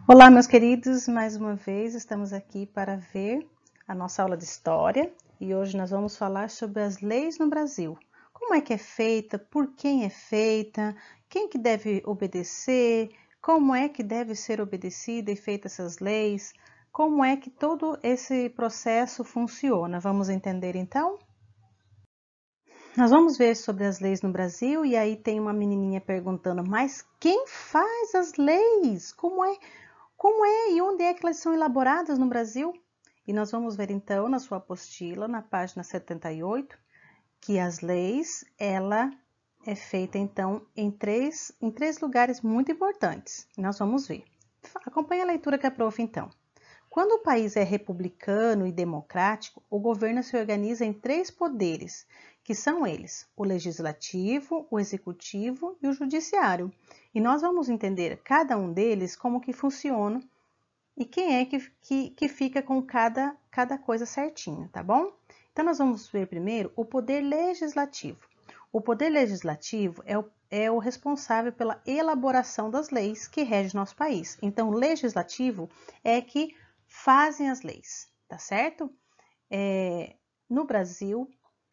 Olá, meus queridos, mais uma vez estamos aqui para ver a nossa aula de História e hoje nós vamos falar sobre as leis no Brasil. Como é que é feita, por quem é feita, quem que deve obedecer, como é que deve ser obedecida e feita essas leis, como é que todo esse processo funciona. Vamos entender então? Nós vamos ver sobre as leis no Brasil e aí tem uma menininha perguntando, mas quem faz as leis? Como é e onde é que elas são elaboradas no Brasil? E nós vamos ver então na sua apostila, na página 78, que as leis, ela é feita então em três lugares muito importantes. Nós vamos ver. Acompanhe a leitura que a prof então. Quando o país é republicano e democrático, o governo se organiza em três poderes, que são eles, o legislativo, o executivo e o judiciário. E nós vamos entender cada um deles como que funciona e quem é que fica com cada coisa certinho, tá bom? Então, nós vamos ver primeiro o poder legislativo. O poder legislativo é o responsável pela elaboração das leis que regem nosso país. Então, o legislativo é que fazem as leis, tá certo? No Brasil,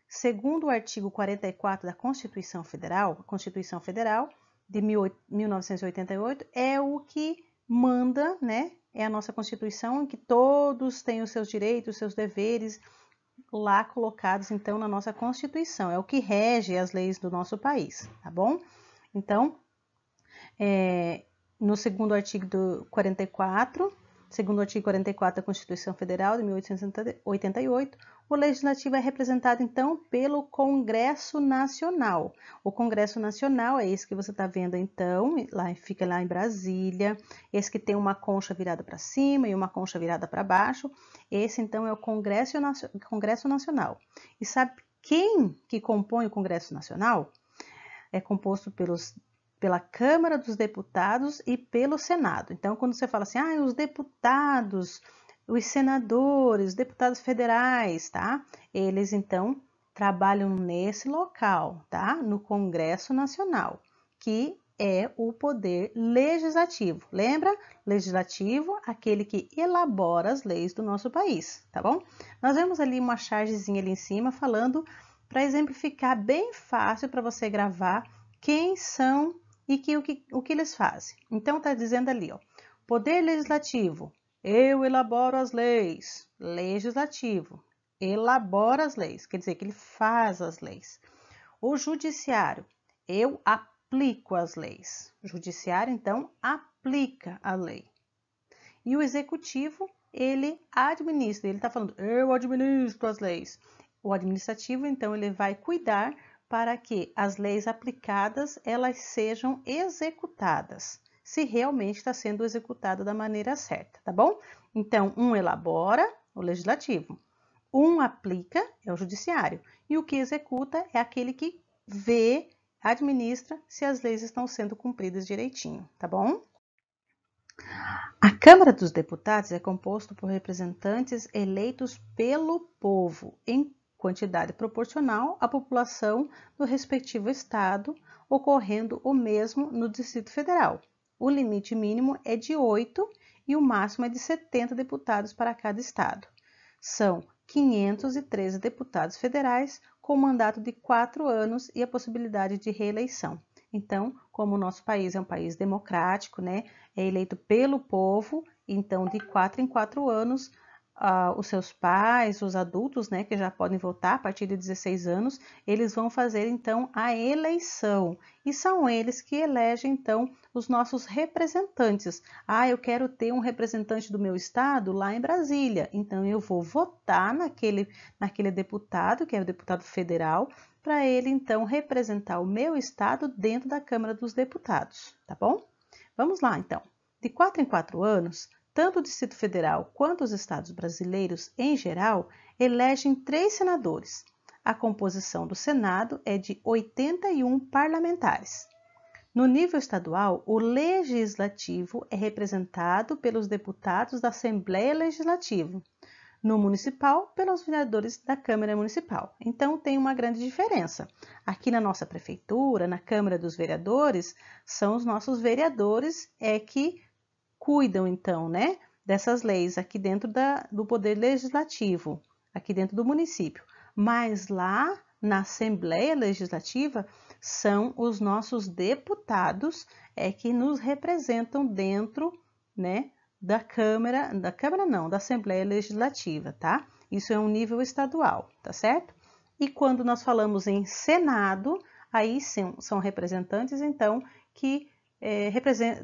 segundo o artigo 44 da Constituição Federal, a Constituição Federal de 1988 é o que manda, né? É a nossa Constituição em que todos têm os seus direitos, os seus deveres lá colocados, então, na nossa Constituição. É o que rege as leis do nosso país, tá bom? Então, no segundo artigo do 44, segundo o artigo 44 da Constituição Federal de 1888, o Legislativo é representado, então, pelo Congresso Nacional. O Congresso Nacional é esse que você está vendo, então, fica lá em Brasília, esse que tem uma concha virada para cima e uma concha virada para baixo. Esse, então, é o Congresso Nacional. E sabe quem que compõe o Congresso Nacional? É composto pela Câmara dos Deputados e pelo Senado. Então, quando você fala assim, os deputados, os senadores, deputados federais, tá? Eles, então, trabalham nesse local, tá? No Congresso Nacional, que é o poder legislativo. Lembra? Legislativo, aquele que elabora as leis do nosso país, tá bom? Nós vemos ali uma chargezinha ali em cima falando, para exemplificar bem fácil para você gravar quem são e o que eles fazem. Então, está dizendo ali, ó, poder legislativo, eu elaboro as leis. Legislativo, elabora as leis, quer dizer que ele faz as leis. O judiciário, eu aplico as leis. O judiciário, então, aplica a lei. E o executivo, ele administra, ele está falando, eu administro as leis. O administrativo, então, ele vai cuidar para que as leis aplicadas, elas sejam executadas, se realmente está sendo executada da maneira certa, tá bom? Então, um elabora, o legislativo, um aplica, é o judiciário, e o que executa é aquele que vê, administra se as leis estão sendo cumpridas direitinho, tá bom? A Câmara dos Deputados é composta por representantes eleitos pelo povo, em quantidade proporcional à população do respectivo estado, ocorrendo o mesmo no Distrito Federal. O limite mínimo é de 8 e o máximo é de 70 deputados para cada estado. São 513 deputados federais com mandato de 4 anos e a possibilidade de reeleição. Então, como o nosso país é um país democrático, né, é eleito pelo povo, então de 4 em 4 anos, os seus pais, os adultos, né, que já podem votar a partir de 16 anos, eles vão fazer então a eleição e são eles que elegem então os nossos representantes. Eu quero ter um representante do meu estado lá em Brasília, então eu vou votar naquele deputado, que é o deputado federal, para ele então representar o meu estado dentro da Câmara dos Deputados, tá bom? Vamos lá então. De 4 em 4 anos, tanto o Distrito Federal quanto os estados brasileiros, em geral, elegem 3 senadores. A composição do Senado é de 81 parlamentares. No nível estadual, o legislativo é representado pelos deputados da Assembleia Legislativa. No municipal, pelos vereadores da Câmara Municipal. Então, tem uma grande diferença. Aqui na nossa prefeitura, na Câmara dos Vereadores, são os nossos vereadores que cuidam, então, né, dessas leis aqui dentro do Poder Legislativo, aqui dentro do município. Mas lá na Assembleia Legislativa são os nossos deputados que nos representam dentro, né, da Assembleia Legislativa, tá? Isso é um nível estadual, tá certo? E quando nós falamos em Senado, aí sim, são representantes, então, que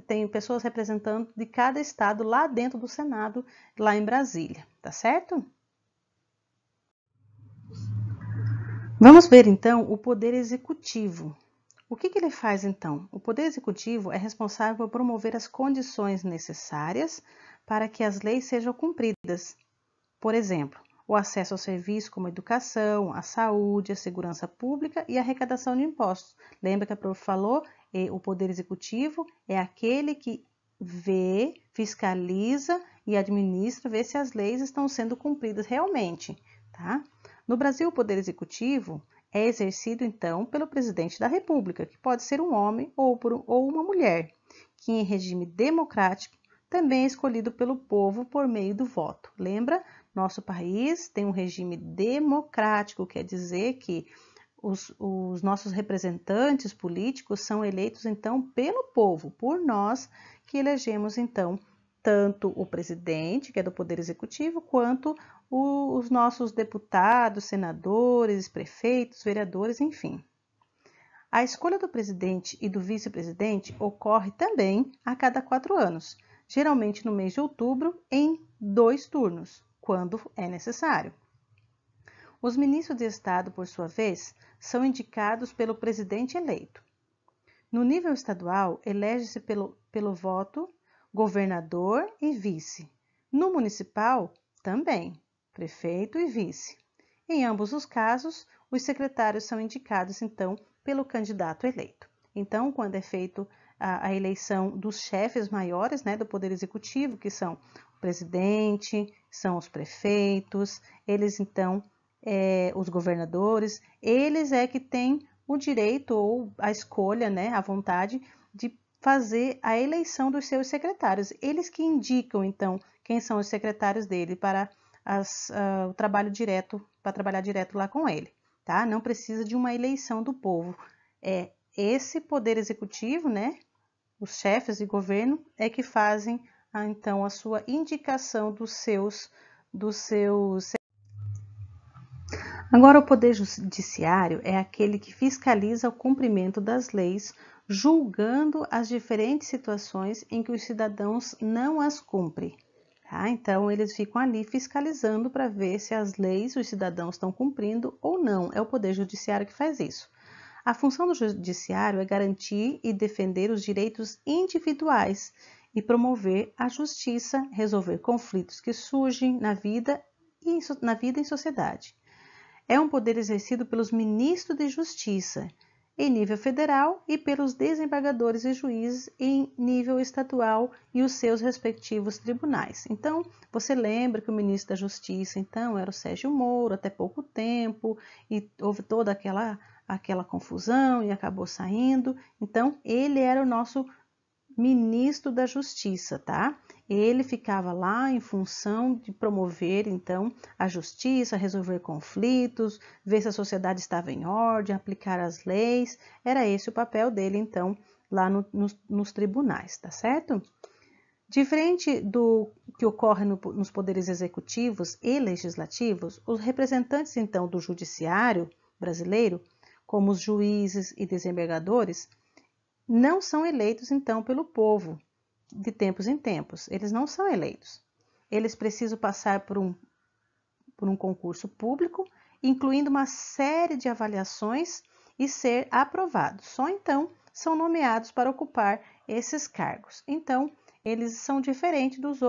tem pessoas representando de cada estado lá dentro do Senado, lá em Brasília, tá certo? Vamos ver, então, o Poder Executivo. O que ele faz, então? O Poder Executivo é responsável por promover as condições necessárias para que as leis sejam cumpridas. Por exemplo, o acesso ao serviço como a educação, a saúde, a segurança pública e a arrecadação de impostos. Lembra que a prof falou? O Poder Executivo é aquele que vê, fiscaliza e administra, vê se as leis estão sendo cumpridas realmente, tá? No Brasil, o Poder Executivo é exercido, então, pelo presidente da República, que pode ser um homem ou uma mulher, que em regime democrático também é escolhido pelo povo por meio do voto. Lembra? Nosso país tem um regime democrático, quer dizer que os nossos representantes políticos são eleitos, então, pelo povo, por nós que elegemos, então, tanto o presidente, que é do Poder Executivo, quanto os nossos deputados, senadores, prefeitos, vereadores, enfim. A escolha do presidente e do vice-presidente ocorre também a cada 4 anos, geralmente no mês de outubro, em 2 turnos, quando é necessário. Os ministros de Estado, por sua vez, são indicados pelo presidente eleito. No nível estadual, elege-se pelo voto governador e vice. No municipal, também, prefeito e vice. Em ambos os casos, os secretários são indicados, então, pelo candidato eleito. Então, quando é feito a eleição dos chefes maiores, né, do Poder Executivo, que são o presidente, são os prefeitos, eles, então, os governadores, eles é que têm o direito ou a escolha, né, a vontade de fazer a eleição dos seus secretários. Eles que indicam, então, quem são os secretários dele para o trabalho direto, para trabalhar direto lá com ele, tá? Não precisa de uma eleição do povo. É esse poder executivo, né? Os chefes de governo é que fazem, então, a sua indicação dos seus. Agora, o Poder Judiciário é aquele que fiscaliza o cumprimento das leis, julgando as diferentes situações em que os cidadãos não as cumprem. Tá? Então, eles ficam ali fiscalizando para ver se as leis os cidadãos estão cumprindo ou não. É o Poder Judiciário que faz isso. A função do Judiciário é garantir e defender os direitos individuais e promover a justiça, resolver conflitos que surgem na vida e em sociedade. É um poder exercido pelos ministros de Justiça em nível federal e pelos desembargadores e juízes em nível estadual e os seus respectivos tribunais. Então, você lembra que o ministro da Justiça, então, era o Sérgio Moro até pouco tempo e houve toda aquela confusão e acabou saindo. Então, ele era o nosso ministro da Justiça, tá? Ele ficava lá em função de promover, então, a justiça, resolver conflitos, ver se a sociedade estava em ordem, aplicar as leis. Era esse o papel dele, então, lá nos tribunais, tá certo? Diferente do que ocorre nos poderes executivos e legislativos, os representantes, então, do judiciário brasileiro, como os juízes e desembargadores, não são eleitos, então, pelo povo de tempos em tempos. Eles não são eleitos. Eles precisam passar por um concurso público, incluindo uma série de avaliações e ser aprovados. Só então são nomeados para ocupar esses cargos. Então, eles são diferentes dos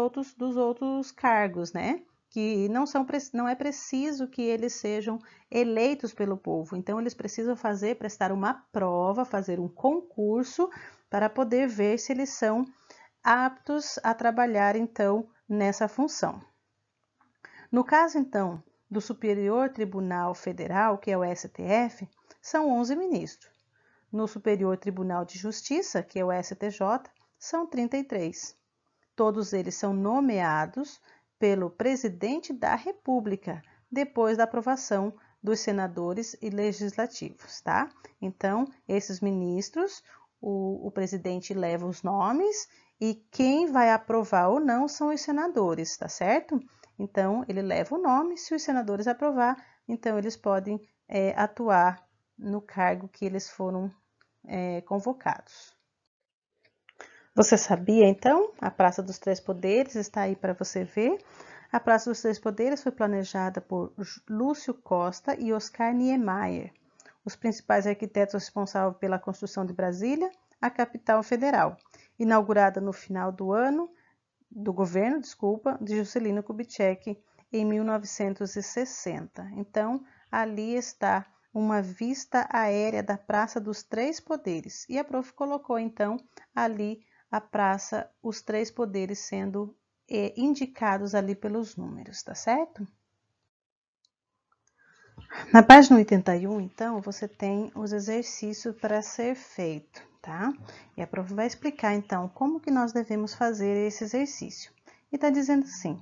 outros cargos, né? Que não é preciso que eles sejam eleitos pelo povo. Então, eles precisam prestar uma prova, fazer um concurso para poder ver se eles são aptos a trabalhar, então, nessa função. No caso, então, do Superior Tribunal Federal, que é o STF, são 11 ministros. No Superior Tribunal de Justiça, que é o STJ, são 33. Todos eles são nomeados pelo presidente da República, depois da aprovação dos senadores e legislativos, tá? Então, esses ministros, o presidente leva os nomes e quem vai aprovar ou não são os senadores, tá certo? Então, ele leva o nome, se os senadores aprovar, então eles podem atuar no cargo que eles foram convocados. Você sabia, então? A Praça dos Três Poderes está aí para você ver. A Praça dos Três Poderes foi planejada por Lúcio Costa e Oscar Niemeyer, os principais arquitetos responsáveis pela construção de Brasília, a capital federal, inaugurada no final do governo de Juscelino Kubitschek em 1960. Então, ali está uma vista aérea da Praça dos Três Poderes. E a prof colocou, então, ali a praça, os três poderes sendo indicados ali pelos números, tá certo? Na página 81, então, você tem os exercícios para ser feito, tá? E a prof vai explicar, então, como que nós devemos fazer esse exercício. E tá dizendo assim: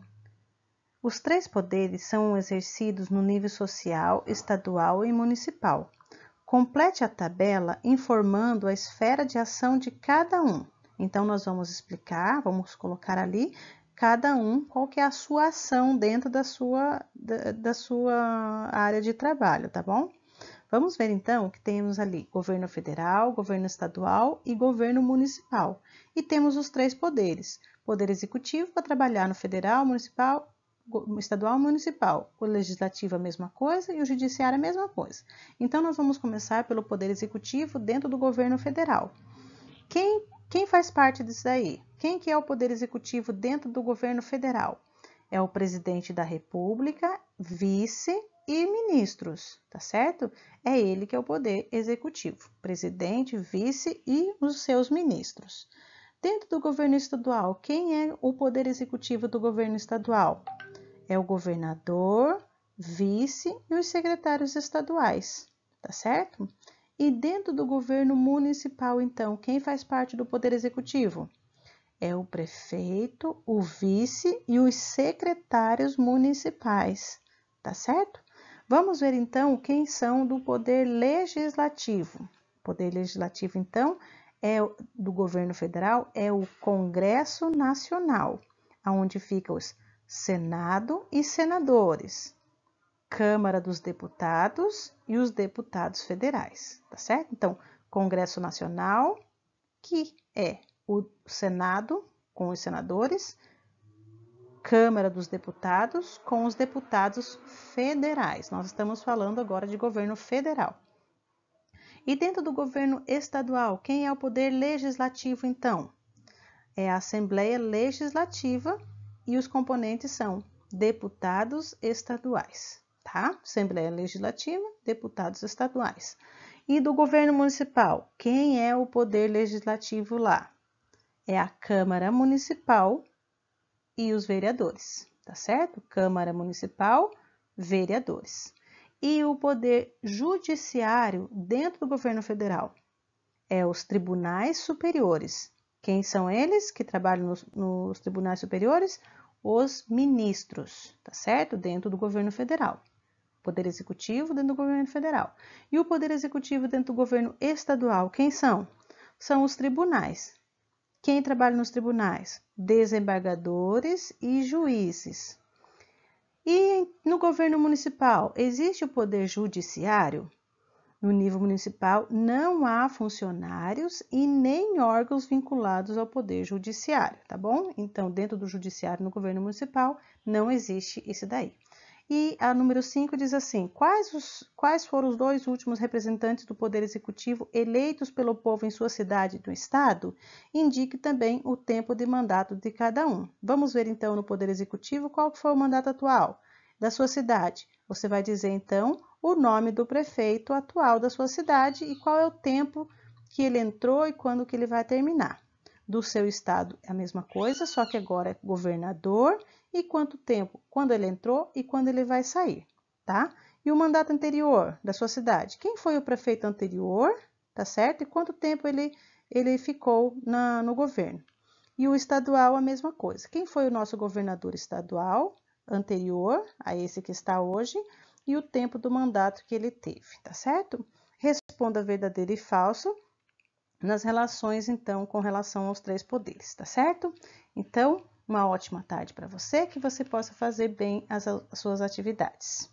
os três poderes são exercidos no nível social, estadual e municipal. Complete a tabela informando a esfera de ação de cada um. Então, nós vamos explicar, vamos colocar ali, cada um, qual que é a sua ação dentro da sua área de trabalho, tá bom? Vamos ver, então, que temos ali governo federal, governo estadual e governo municipal. E temos os três poderes. Poder executivo para trabalhar no federal, municipal, estadual e municipal. O legislativo a mesma coisa e o judiciário a mesma coisa. Então, nós vamos começar pelo poder executivo dentro do governo federal. Quem faz parte disso daí? Quem que é o poder executivo dentro do governo federal? É o presidente da República, vice e ministros, tá certo? É ele que é o poder executivo, presidente, vice e os seus ministros. Dentro do governo estadual, quem é o poder executivo do governo estadual? É o governador, vice e os secretários estaduais, tá certo? E dentro do governo municipal, então, quem faz parte do poder executivo? É o prefeito, o vice e os secretários municipais, tá certo? Vamos ver, então, quem são do poder legislativo. O poder legislativo, então, do governo federal é o Congresso Nacional, onde ficam os Senado e senadores, Câmara dos Deputados e os deputados federais, tá certo? Então, Congresso Nacional, que é o Senado com os senadores, Câmara dos Deputados com os deputados federais. Nós estamos falando agora de governo federal. E dentro do governo estadual, quem é o poder legislativo, então? É a Assembleia Legislativa e os componentes são deputados estaduais, tá? Assembleia Legislativa, deputados estaduais. E do governo municipal, quem é o poder legislativo lá? É a Câmara Municipal e os vereadores, tá certo? Câmara Municipal, vereadores. E o poder judiciário dentro do governo federal é os tribunais superiores. Quem são eles que trabalham nos tribunais superiores? Os ministros, tá certo? Dentro do governo federal. Poder executivo dentro do governo federal. E o poder executivo dentro do governo estadual, quem são? São os tribunais. Quem trabalha nos tribunais? Desembargadores e juízes. E no governo municipal, existe o poder judiciário? No nível municipal, não há funcionários e nem órgãos vinculados ao poder judiciário, tá bom? Então, dentro do judiciário no governo municipal, não existe isso daí. E a número 5 diz assim: quais foram os dois últimos representantes do Poder Executivo eleitos pelo povo em sua cidade do estado? Indique também o tempo de mandato de cada um. Vamos ver então no Poder Executivo qual foi o mandato atual da sua cidade. Você vai dizer então o nome do prefeito atual da sua cidade e qual é o tempo que ele entrou e quando que ele vai terminar. Do seu estado é a mesma coisa, só que agora é governador e quanto tempo, quando ele entrou e quando ele vai sair, tá? E o mandato anterior da sua cidade, quem foi o prefeito anterior, tá certo? E quanto tempo ele ficou no governo. E o estadual, a mesma coisa. Quem foi o nosso governador estadual anterior a esse que está hoje e o tempo do mandato que ele teve, tá certo? Responda verdadeiro e falso nas relações, então, com relação aos 3 poderes, tá certo? Então, uma ótima tarde para você, que você possa fazer bem as suas atividades.